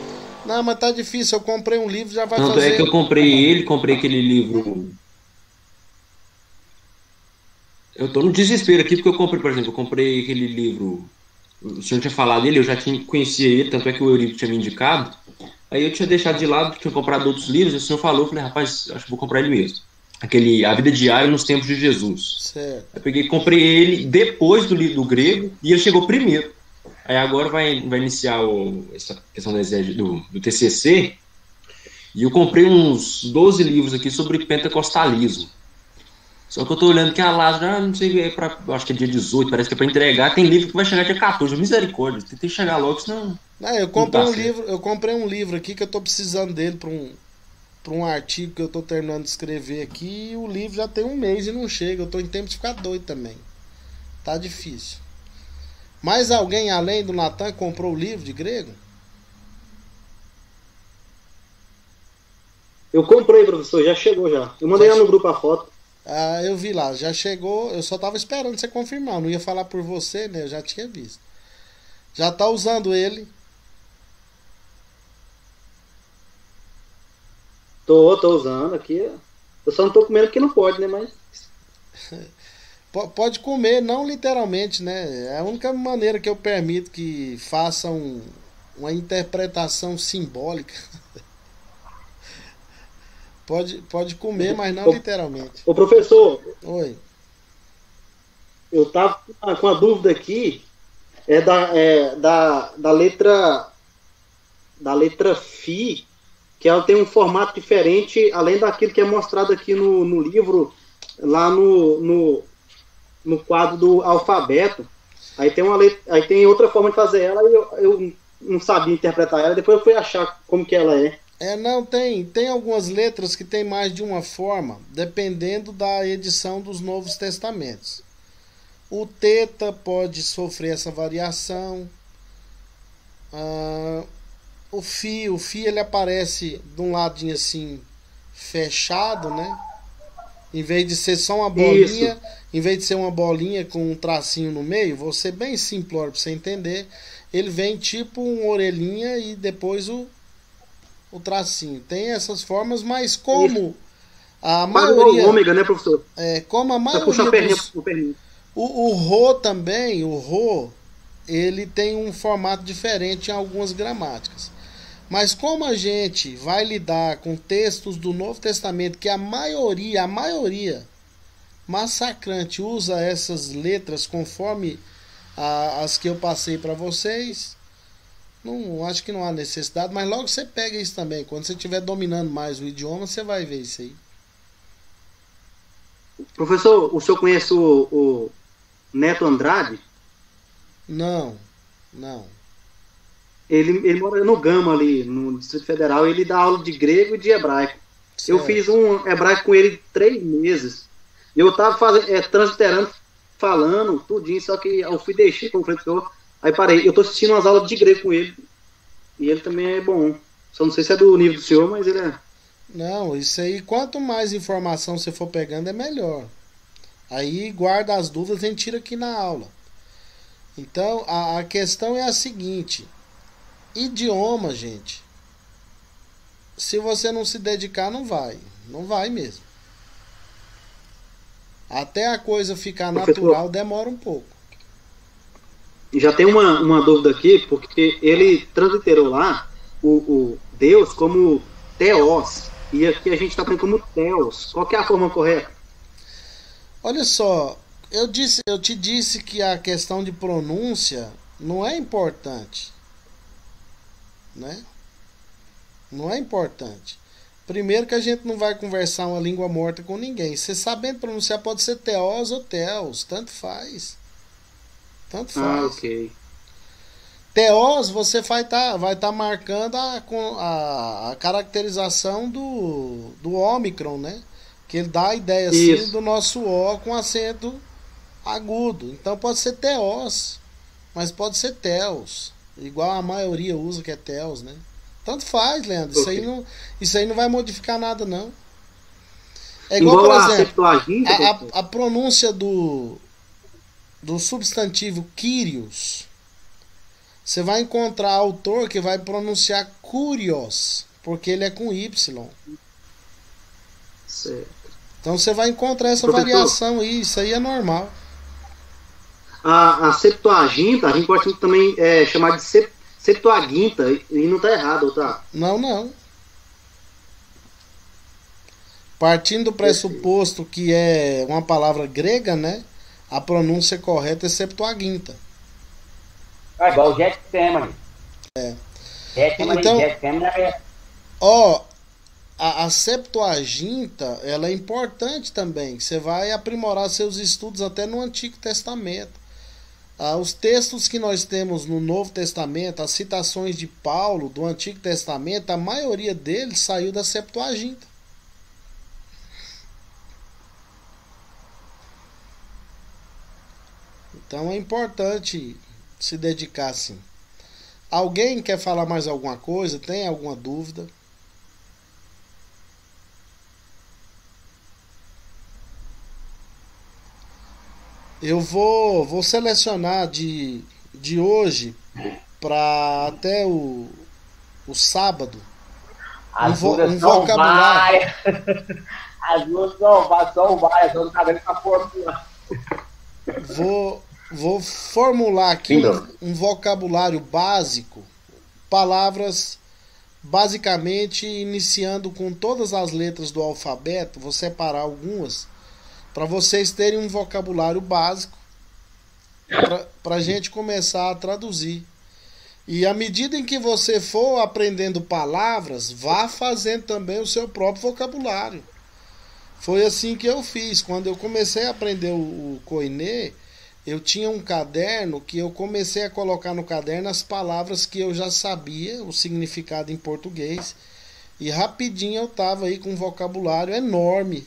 Não, mas tá difícil. Eu comprei um livro, já vai Tanto fazer... é que eu comprei aquele livro. Eu tô no desespero aqui porque eu comprei, por exemplo, eu comprei aquele livro. O senhor tinha falado dele, eu já conhecia ele, tanto é que o Eurico tinha me indicado. Aí eu tinha deixado de lado, tinha comprado outros livros, e o senhor falou, eu falei, rapaz, acho que vou comprar ele mesmo. Aquele A Vida Diária nos Tempos de Jesus. Certo. Eu peguei e comprei ele depois do livro do grego, e ele chegou primeiro. Aí agora vai iniciar essa questão do TCC, e eu comprei uns 12 livros aqui sobre pentecostalismo. Só que eu tô olhando que a Lázaro, não sei, acho que é dia 18, parece que é pra entregar, tem livro que vai chegar dia 14, misericórdia, tem que chegar logo, senão... Eu comprei um livro aqui que eu tô precisando dele para um artigo que eu tô terminando de escrever aqui, e o livro já tem um mês e não chega, eu tô em tempo de ficar doido também. Tá difícil. Mais alguém além do Natan comprou o livro de grego? Eu comprei, professor, já chegou já. Eu mandei lá no grupo a foto. Ah, eu vi lá, já chegou, eu só tava esperando você confirmar, eu não ia falar por você, né? Eu já tinha visto. Já tá usando ele? Tô usando aqui. Eu só não tô comendo porque não pode, né? Mas. Pode comer, não literalmente, né? É a única maneira que eu permito que façam uma interpretação simbólica. Pode comer, mas não literalmente. Ô professor. Oi. Eu tava com a dúvida aqui. Da letra Fi, que ela tem um formato diferente, além daquilo que é mostrado aqui no livro, lá no quadro do alfabeto. Aí tem aí tem outra forma de fazer ela, e eu não sabia interpretar ela, depois eu fui achar como que ela é. Não, tem algumas letras que tem mais de uma forma, dependendo da edição dos Novos Testamentos. O teta pode sofrer essa variação. O fi ele aparece de um ladinho assim fechado, né? Em vez de ser só uma bolinha, em vez de ser uma bolinha com um tracinho no meio, vou ser bem simplório para você entender. Ele vem tipo uma orelhinha e depois o tracinho. Tem essas formas, mas como a maioria, o ômega, né, professor? Como a maioria puxa a perninha. O Rho também, ele tem um formato diferente em algumas gramáticas. Mas como a gente vai lidar com textos do Novo Testamento, que a maioria massacrante usa essas letras conforme as que eu passei para vocês, não acho que não há necessidade, mas logo você pega isso também. Quando você estiver dominando mais o idioma, você vai ver isso aí. Professor, o senhor conhece o Neto Andrade? Não. Ele mora no Gama, ali, no Distrito Federal. Ele dá aula de grego e de hebraico. Certo. Eu fiz um hebraico com ele 3 meses. E eu tava transliterando, falando, tudinho, só que eu fui deixar como professor. Aí parei. Eu tô assistindo umas aulas de grego com ele. E ele também é bom. Só não sei se é do nível do senhor, mas ele é... Não, isso aí, quanto mais informação você for pegando, é melhor. Aí guarda as dúvidas e a gente tira aqui na aula. Então, a questão é a seguinte. Idioma, gente. se você não se dedicar, não vai. Não vai mesmo. Até a coisa ficar natural, demora um pouco. Já tem uma dúvida aqui, porque ele transliterou lá o Deus como Theos, e aqui a gente está aprendendo como Theos. Qual que é a forma correta? Olha só, eu te disse que a questão de pronúncia não é importante, né? Não é importante. Primeiro que a gente não vai conversar uma língua morta com ninguém. Você sabendo pronunciar pode ser Theos ou Theos, tanto faz. Tanto faz. Ok. Theos você vai tá marcando a caracterização do Ômicron, né? Que ele dá a ideia assim, do nosso O com acento agudo. Então pode ser Theos, mas pode ser Theos. Igual a maioria usa que é Theos, né? Tanto faz, Leandro. Okay. Isso aí não vai modificar nada, não. É igual, por exemplo, a pronúncia do substantivo Kyrios. Você vai encontrar autor que vai pronunciar Kurios, porque ele é com Y. Certo. Então você vai encontrar essa variação aí, isso aí é normal. A Septuaginta, a gente pode também chamar de Septuaginta, e não está errado, tá? Não. Partindo do pressuposto que é uma palavra grega, né? A pronúncia correta é Septuaginta. É igual o Getsemane. Então, a Septuaginta, ela é importante também. Você vai aprimorar seus estudos até no Antigo Testamento. Os textos que nós temos no Novo Testamento, as citações de Paulo do Antigo Testamento, a maioria deles saiu da Septuaginta. Então é importante se dedicar assim. Alguém quer falar mais alguma coisa? Tem alguma dúvida? Eu vou selecionar de hoje para até o sábado um vocabulário. As duas são várias, eu não tá vendo essa fórmula. Vou formular aqui um vocabulário básico, palavras basicamente iniciando com todas as letras do alfabeto. Vou separar algumas para vocês terem um vocabulário básico para a gente começar a traduzir. E à medida em que você for aprendendo palavras, vá fazendo também o seu próprio vocabulário. Foi assim que eu fiz. Quando eu comecei a aprender o Koiné, eu tinha um caderno que eu comecei a colocar no caderno as palavras que eu já sabia, o significado em português. E rapidinho eu estava aí com um vocabulário enorme.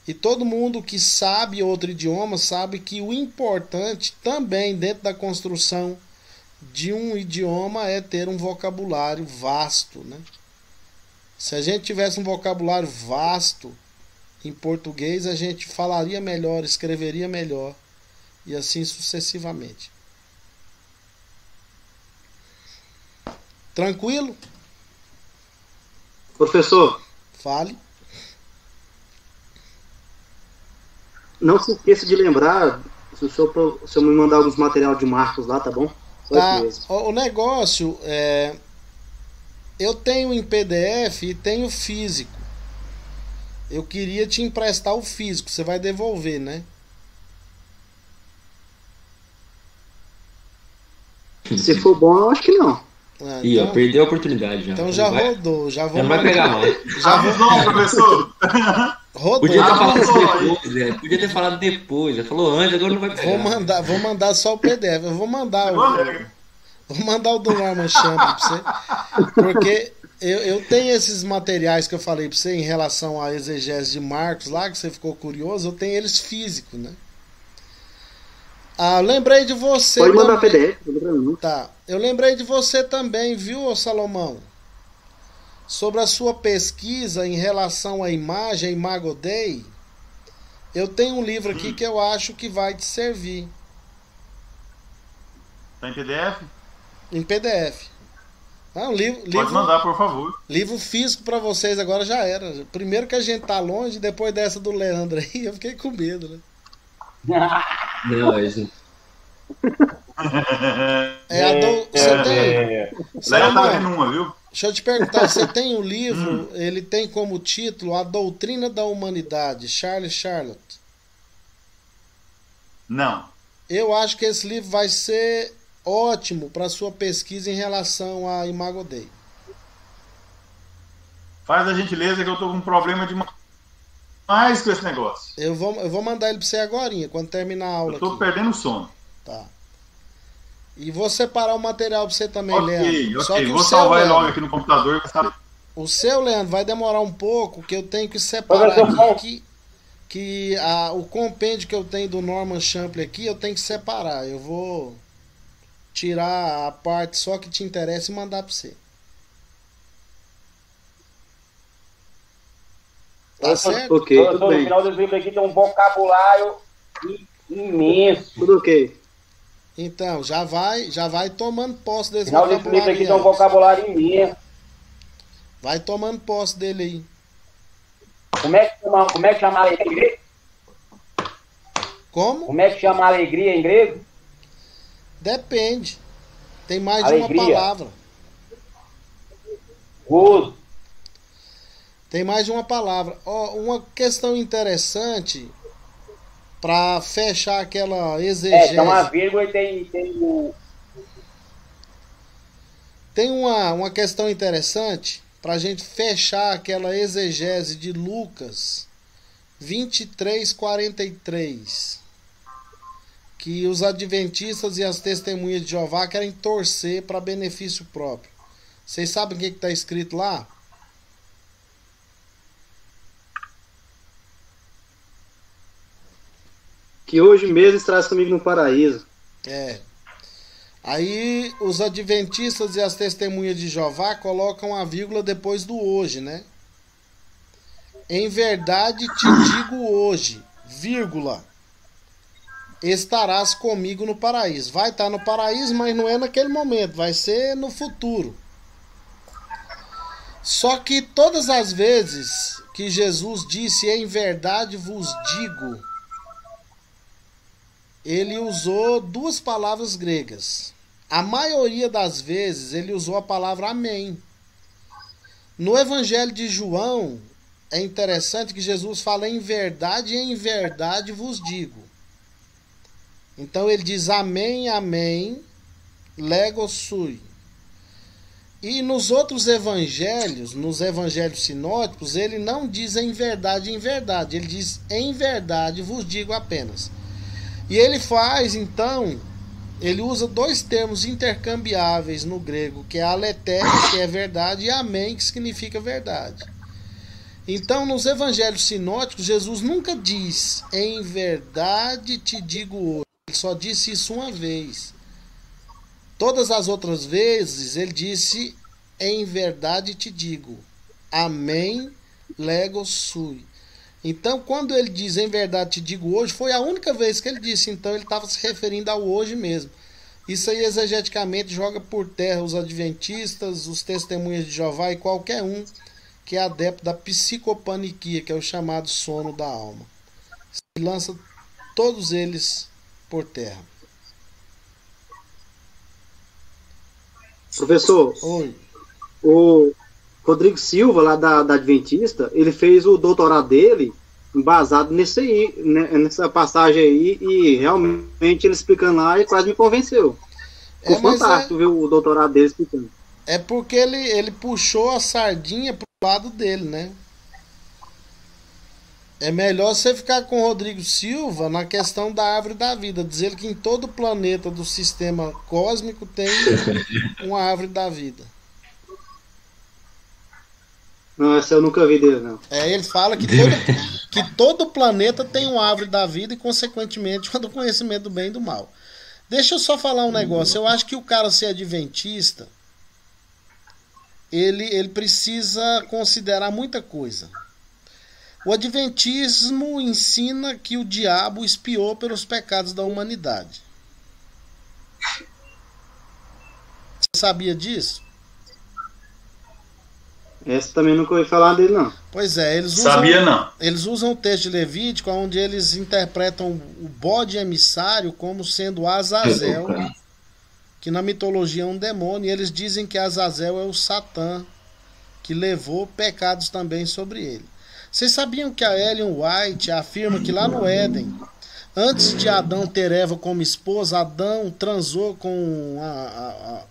E todo mundo que sabe outro idioma sabe que o importante também dentro da construção de um idioma é ter um vocabulário vasto, né? Se a gente tivesse um vocabulário vasto em português, a gente falaria melhor, escreveria melhor e assim sucessivamente. Tranquilo? Professor, fale. Não se esqueça de lembrar, se o senhor me mandar alguns material de Marcos lá, tá bom? Tá. O negócio é... Eu tenho em PDF e tenho físico. Eu queria te emprestar o físico. Você vai devolver, né? Se for bom, eu acho que não. Então, perdeu a oportunidade já. Então já rodou. Já vou não vai pegar mais. Não, professor. Rodou. Podia ter falado depois, Podia ter falado depois. Já falou antes, agora não vai pegar. Vou mandar só o PDF. Eu vou mandar o do Norman Champ pra você. Porque eu tenho esses materiais que eu falei pra você em relação à exegese de Marcos lá, que você ficou curioso. Eu tenho eles físicos, né? Lembrei de você. Pode mandar também. PDF. Tá. Eu lembrei de você também, viu, Salomão? Sobre a sua pesquisa em relação à imagem, Imago Dei. Eu tenho um livro aqui que eu acho que vai te servir. Tá em PDF? Em PDF. Não, Pode mandar, por favor. Livro físico pra vocês agora já era. Primeiro que a gente tá longe, depois dessa do Leandro aí, eu fiquei com medo, né? Não, isso. Você tem. Léo tá vendo uma, viu? Deixa eu te perguntar, você tem um livro, ele tem como título A Doutrina da Humanidade, Charles Charlotte? Não. Eu acho que esse livro vai ser ótimo para sua pesquisa em relação a Imago Dei. Faz a gentileza que eu tô com um problema demais com esse negócio. Eu vou mandar ele para você agorinha, quando terminar a aula. Eu tô aqui. perdendo o sono. Tá. E vou separar o material para você também, Ok, Leandro. Só que vou salvar ele logo aqui no computador. Sabe? O seu, Leandro, vai demorar um pouco, que eu tenho que separar aqui. O compêndio que eu tenho do Norman Champlin aqui, eu tenho que separar. Eu vou tirar a parte só que te interessa e mandar para você. Tá certo? Ok, tudo No bem. final desse livro aqui tem um vocabulário imenso. Tudo ok. Então, já vai tomando posse No desse final desse livro vocabulário. aqui tem um aí. vocabulário imenso. Vai tomando posse dele aí. Como é que chama a alegria em grego? Como? Como é que chama a alegria em grego? Depende. Tem mais Alegria. de uma palavra. Gozo. Tem mais de uma palavra. Ó, uma questão interessante para fechar aquela exegese. Tem uma vírgula e tem o... Tem uma questão interessante para a gente fechar aquela exegese de Lucas 23:43, que os adventistas e as testemunhas de Jeová querem torcer para benefício próprio. Vocês sabem o que está escrito lá? Que hoje mesmo estás comigo no paraíso. É. Aí os adventistas e as testemunhas de Jeová colocam a vírgula depois do hoje, né? Em verdade te digo hoje, vírgula, estarás comigo no paraíso. Vai estar no paraíso, mas não é naquele momento, vai ser no futuro. Só que todas as vezes que Jesus disse em verdade vos digo, ele usou duas palavras gregas. A maioria das vezes ele usou a palavra amém. No Evangelho de João, é interessante que Jesus fala em verdade vos digo. Então ele diz amém, amém, lego sui. E nos outros evangelhos, nos evangelhos sinóticos, ele não diz em verdade, ele diz em verdade vos digo apenas. E ele faz, então, ele usa dois termos intercambiáveis no grego, que é aletheia, que é verdade, e amém, que significa verdade. Então, nos evangelhos sinóticos, Jesus nunca diz, em verdade te digo hoje. Ele só disse isso uma vez. Todas as outras vezes, ele disse, em verdade te digo, amém, lego sui. Então, quando ele diz em verdade te digo hoje, foi a única vez que ele disse. Então, ele estava se referindo ao hoje mesmo. Isso aí, exegeticamente, joga por terra os adventistas, os testemunhas de Jeová e qualquer um que é adepto da psicopaniquia, que é o chamado sono da alma. Se lança todos eles por terra. Professor, Oi. o Rodrigo Silva, lá da Adventista, ele fez o doutorado dele embasado nesse aí, nessa passagem aí, e realmente ele explicando lá, ele quase me convenceu. Ficou fantástico ver o doutorado dele explicando. É porque ele puxou a sardinha pro lado dele, né? É melhor você ficar com o Rodrigo Silva na questão da árvore da vida. Dizer que em todo o planeta do sistema cósmico tem uma árvore da vida. Não, essa eu nunca vi dele, não. Ele fala que todo planeta tem uma árvore da vida e, consequentemente, do conhecimento do bem e do mal. Deixa eu só falar um negócio. Eu acho que o cara ser adventista, ele precisa considerar muita coisa. O adventismo ensina que o diabo expiou pelos pecados da humanidade. Você sabia disso? Essa também nunca ouvi falar dele, não. Pois é, Sabia não. eles usam o texto de Levítico, onde eles interpretam o bode emissário como sendo Azazel, que na mitologia é um demônio, e eles dizem que Azazel é o Satã, que levou pecados também sobre ele. Vocês sabiam que a Ellen White afirma que lá no Éden, antes de Adão ter Eva como esposa, Adão transou com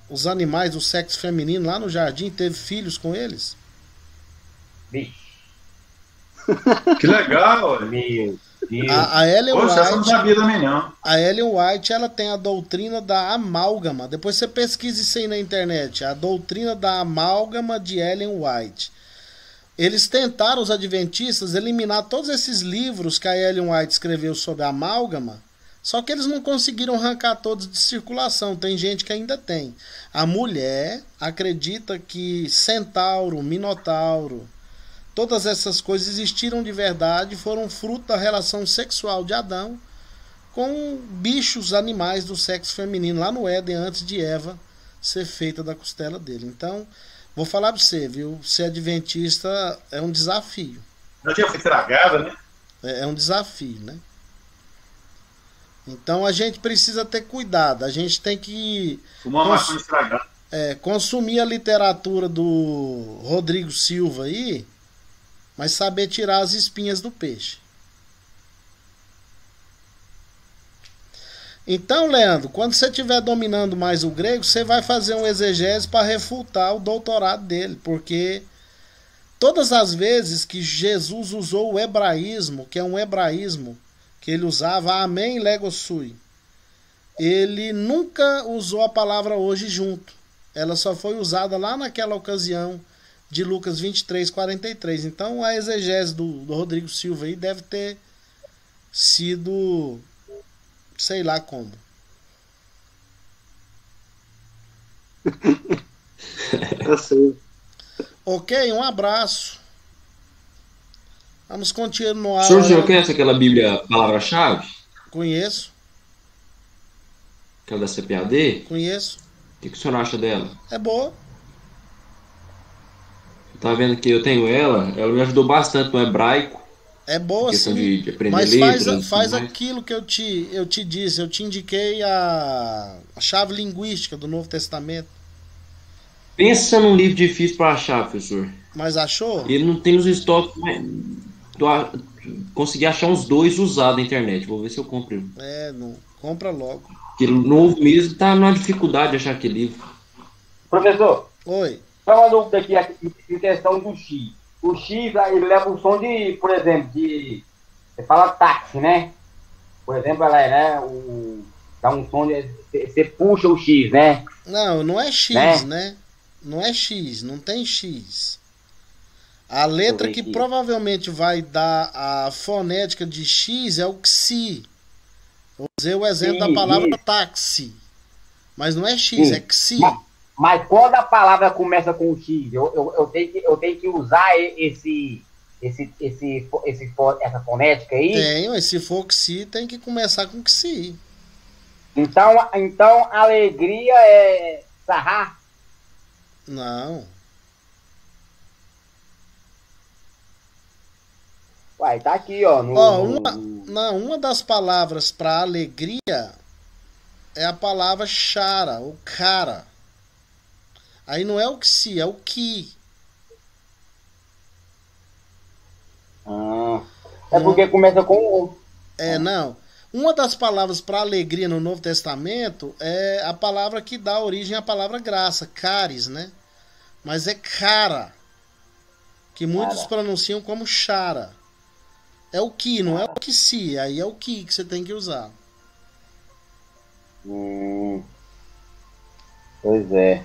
os animais do sexo feminino lá no jardim, teve filhos com eles? Vixe, Que legal, olha. meu Deus. A Ellen Poxa, essa eu não White, sabia também não. a Ellen White, ela tem a doutrina da amálgama. Depois você pesquisa isso aí na internet. A doutrina da amálgama de Ellen White. Eles tentaram, os adventistas, eliminar todos esses livros que a Ellen White escreveu sobre a amálgama, só que eles não conseguiram arrancar todos de circulação. Tem gente que ainda tem. A mulher acredita que Centauro, Minotauro, todas essas coisas existiram de verdade e foram fruto da relação sexual de Adão com bichos, animais do sexo feminino lá no Éden, antes de Eva ser feita da costela dele. Então, vou falar pra você, viu? Ser adventista é um desafio. Já tinha foi estragada, né? É um desafio, né? Então a gente precisa ter cuidado. A gente tem que Fumou uma maconha estragada. consumir a literatura do Rodrigo Silva aí, mas saber tirar as espinhas do peixe. Então, Leandro, quando você estiver dominando mais o grego, você vai fazer um exegese para refutar o doutorado dele, porque todas as vezes que Jesus usou o hebraísmo, que é um hebraísmo que ele usava, amém, lego sui, ele nunca usou a palavra hoje junto. Ela só foi usada lá naquela ocasião de Lucas 23, 43. Então a exegese do Rodrigo Silva aí deve ter sido, sei lá como. Eu sei. Ok, um abraço. Vamos continuar. O senhor conhece aquela Bíblia palavra-chave? Conheço, Aquela da CPAD? conheço. O que o senhor acha dela? É boa. Eu tava vendo que eu tenho ela me ajudou bastante no hebraico, É boa, questão sim. de aprender Mas letras. faz e tudo mais. aquilo que eu te disse. Eu te indiquei a chave linguística do Novo Testamento. Pensa num livro difícil para achar, professor. Mas achou? Ele não tem nos estoques, mas consegui achar uns 2 usados na internet. Vou ver se eu compro. Não. Compra logo. Porque novo mesmo tá numa dificuldade de achar aquele livro. Professor, Oi. só uma dúvida aqui em questão do X. O X, ele leva o som de, por exemplo, de... Você fala táxi, né? Por exemplo, ela é, né? Dá um som de... Você puxa o X, né? Não é X, né? Não é X, não tem X. A letra que provavelmente vai dar a fonética de X é o XI. Eu usei o exemplo da palavra táxi. Mas não é X, é XI. Mas quando a palavra começa com o X, eu tenho que usar essa fonética aí? Tenho, mas se for XI, tem que começar com XI. Então alegria é sarrar? Não. Uai, tá aqui, ó. Uma das palavras para alegria é a palavra chara, ou cara. Aí não é o XI, é o ki. É porque começa com o... Não. Uma das palavras para alegria no Novo Testamento é a palavra que dá origem à palavra graça, caris, né? Mas é cara, que muitos pronunciam como chara. É o ki, não é o que se. Aí é o ki que você tem que usar. Pois é.